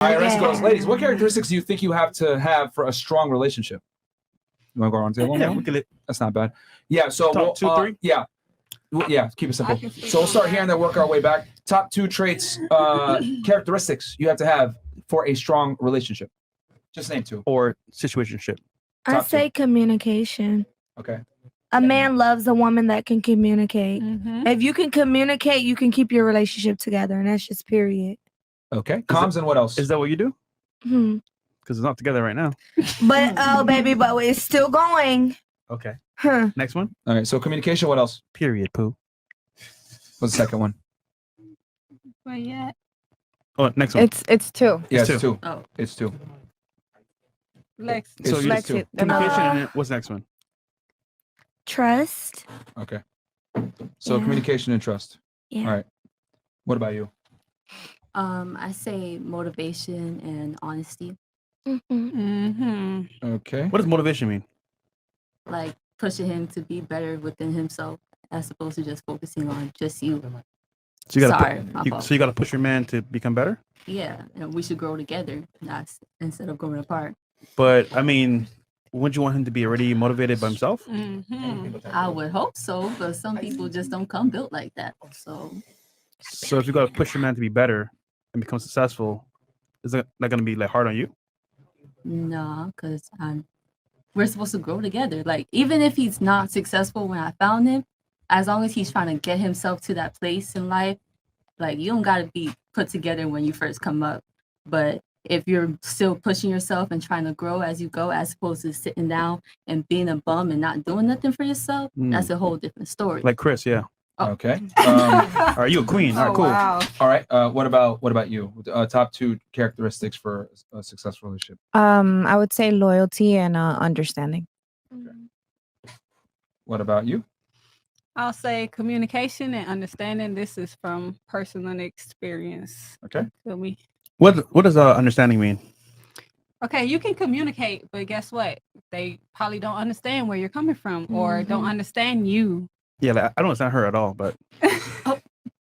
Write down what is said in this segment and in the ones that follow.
IRS goes, ladies, what characteristics do you think you have to have for a strong relationship? You want to go around the table? Yeah, that's not bad. Yeah, so top 2, 3? Yeah. Yeah, keep it simple. So we'll start here and then work our way back. Top 2 traits, characteristics you have to have for a strong relationship. Just name 2. Or situationship. I say communication. Okay. A man loves a woman that can communicate. If you can communicate, you can keep your relationship together, and that's just period. Okay. Comms and what else? Is that what you do? Because it's not together right now. But baby, but it's still going. Okay. Huh. Next one. All right. So communication. What else? Period. Pooh. What's the second one? Well, yeah. Oh, next one. It's 2. Yeah, it's 2. Oh. It's 2. Lex. It's So just 2. communication and what's the next one? Trust. Okay. So Yeah. communication and trust. Yeah. All right. What about you? I say motivation and honesty. Okay. What does motivation mean? Like pushing him to be better within himself as opposed to just focusing on just you. So you gotta Sorry, my fault. so you gotta push your man to become better. Yeah, and we should grow together, not instead of growing apart. But I mean, wouldn't you want him to be already motivated by himself? I would hope so, but some people just don't come built like that. So if you gotta push your man to be better and become successful, is that not gonna be like hard on you? no, because we're supposed to grow together. Like even if he's not successful when I found him, as long as he's trying to get himself to that place in life, like you don't gotta be put together when you first come up. But if you're still pushing yourself and trying to grow as you go, as opposed to sitting down and being a bum and not doing nothing for yourself, that's a whole different story. Like Chris, yeah. Okay. Are you a queen? All right, cool. Wow. All right. What about you? Top 2 characteristics for a successful relationship. I would say loyalty and understanding. What about you? I'll say communication and understanding. This is from personal experience. Okay. So What does understanding mean? Okay, you can communicate, but guess what? They probably don't understand where you're coming from or don't understand you. Yeah, like, I don't understand her at all, but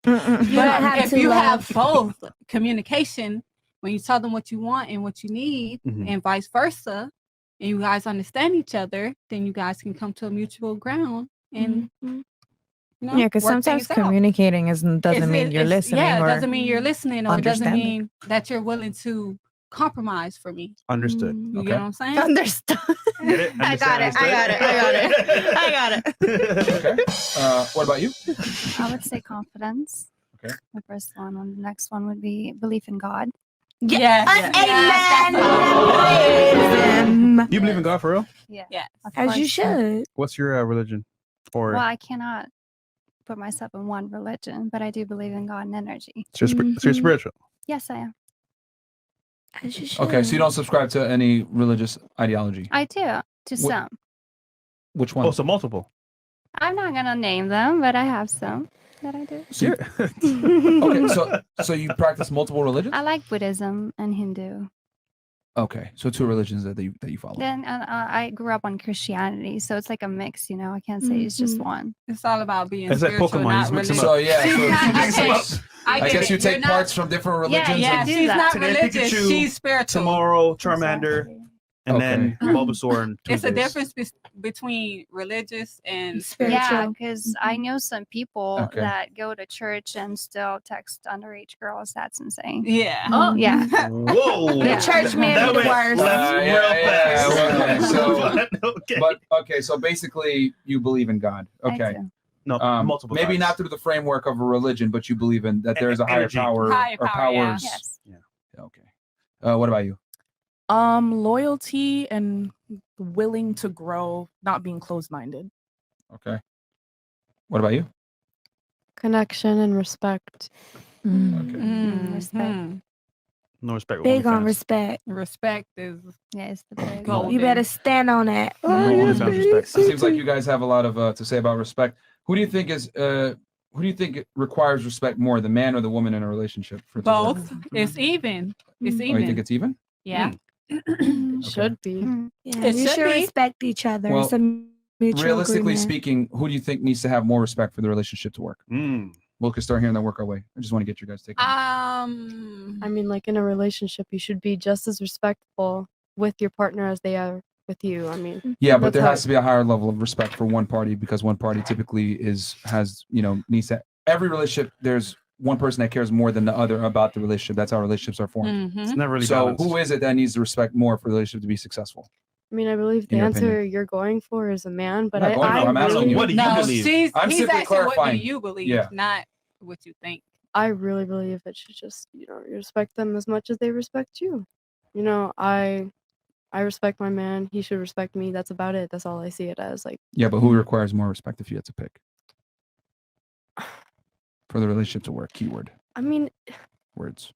If you have both communication, when you tell them what you want and what you need, and vice versa, and you guys understand each other, then you guys can come to a mutual ground and Yeah, because sometimes communicating doesn't mean you're listening. Yeah, it or doesn't mean you're listening, or it doesn't understanding. mean that you're willing to compromise for me. Understood. You Okay. get what I'm saying? Understood. Get it? I got it. I got it. Okay. What about you? I would say confidence. Okay. The first one, and the next one would be belief in God. Yeah. Amen. You believe in God for real? Yeah. Of As you course. should. What's your religion? Or Well, I cannot put myself in one religion, but I do believe in God and energy. so you're spiritual? Yes, I am. As you should. Okay, so you don't subscribe to any religious ideology. I do to some. Which one? Oh, so multiple. I'm not gonna name them, but I have some that I do. So okay, so you practice multiple religions? I like Buddhism and Hindu. Okay, so 2 religions that you follow. Then I grew up on Christianity, so it's like a mix. I can't say it's just one. It's all about being It's like spiritual, Pokemon, you not just mix them religious. So up. I guess you take parts from different religions. Yeah, and- she's not Today, religious. Pikachu, She's spiritual. Tomorrow, Charmander, and then Bulbasaur. And It's a Tuesdays. difference between religious and Spiritual. Yeah, because I know some people Okay. that go to church and still text underage girls. That's insane. Yeah. Oh. Yeah. Whoa! The church man be the worst. Okay, so basically you believe in God. I Okay. do. No, multiple. Maybe gods. not through the framework of a religion, but you believe in that there is a higher Energy. power Higher or power, yeah. powers. Yes. Okay. What about you? Loyalty and willing to grow, not being closed-minded. Okay. What about you? Connection and respect. Okay. Respect. No respect. Big on OnlyFans. respect. Respect is Yeah, it's the big. golden. You better stand on that. No OnlyFans respect. It seems like you guys have a lot of to say about respect. Who do you think requires respect more, the man or the woman in a relationship? For it to work? both. It's even. It's Oh, even. you think it's even? Yeah. Should be. Yeah, It you should should be. respect each other. Well, It's a mutual Realistically agreement. speaking, who do you think needs to have more respect for the relationship to work? Mm. We'll start here and then work our way. I just want to get your guys' take. on it. I mean, like in a relationship, you should be just as respectful with your partner as they are with you. I mean, Yeah, but that's there how has to be a higher level of respect for one party because one party typically has needs to. Every relationship, there's one person that cares more than the other about the relationship. That's how relationships are formed. It's never really So balanced. who is it that needs to respect more for the relationship to be successful? I mean, I believe the In your answer opinion. you're going for is a man, but I'm not going for it, I'm asking you. What do you No, believe? I'm he's simply asking what do clarifying. you believe, Yeah. not what you think. I really believe it should just, you respect them as much as they respect you. I respect my man. He should respect me. That's about it. That's all I see it as. Like, Yeah, but who requires more respect if you had to pick? For the relationship to work, keyword, I mean, words.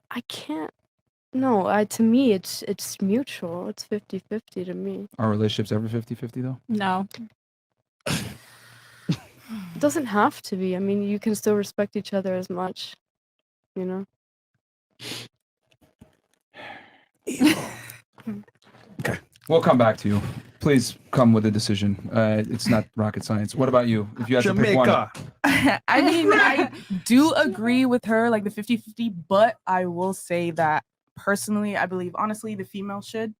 I can't. No, to me, it's mutual. It's 50-50 to me. Are relationships ever 50-50 though? No. It doesn't have to be. I mean, you can still respect each other as much, Okay. We'll come back to you. Please come with a decision. It's not rocket science. What about you? If you had to pick one. Jamaica. I mean, I do agree with her, like the 50-50, but I will say that personally, I believe, honestly, the female should.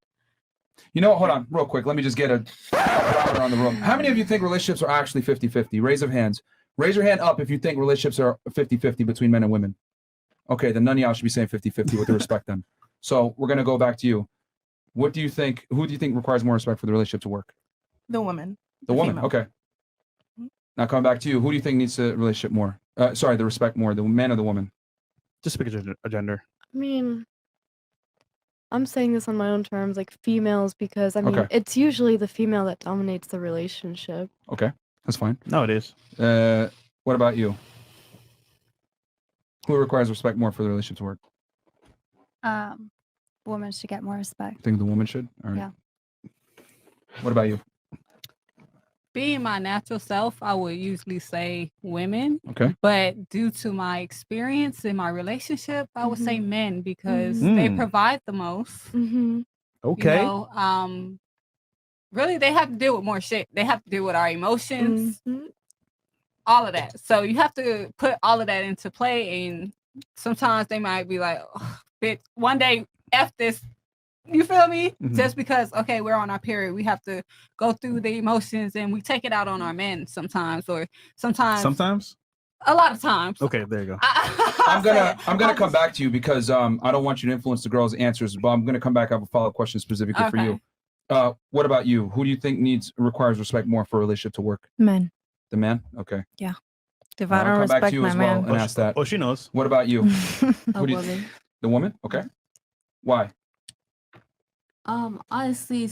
You know what? Hold on, real quick. Let me just get a barometer on the room. How many of you think relationships are actually 50-50? Raise of hands. Raise your hand up if you think relationships are 50-50 between men and women. Okay, then none of y'all should be saying 50-50 with the respect then. So we're going to go back to you. What do you think? Who do you think requires more respect for the relationship to work? The woman. The woman. female. Okay. Now coming back to you. Who do you think needs the relationship more? The respect more, the man or the woman? Just pick a gender. I mean, I'm saying this on my own terms, like females, because I mean, Okay. it's usually the female that dominates the relationship. Okay, that's fine. No, it is. What about you? Who requires respect more for the relationship to work? Women should get more respect. Think the woman should? All right. Yeah. What about you? Being my natural self, I would usually say women. Okay. But due to my experience in my relationship, I would say men because they provide the most. Okay. Really, they have to deal with more shit. They have to deal with our emotions, all of that. So you have to put all of that into play. And sometimes they might be like, oh, bitch, one day, F this. You feel me? Just because, okay, we're on our period, we have to go through the emotions and we take it out on our men sometimes, or sometimes, a lot of times. Okay, there you go. I'm gonna come back to you because I don't want you to influence the girls' answers, but I'm gonna come back. I have a follow-up question specifically for you. What about you? Who do you think requires respect more for a relationship to work? Men. The man? Okay. Yeah. If I I'll don't come back respect to you my as well man. and ask that. Oh, she knows. What about you? A Who do you- woman. The woman? Okay. Why? Honestly,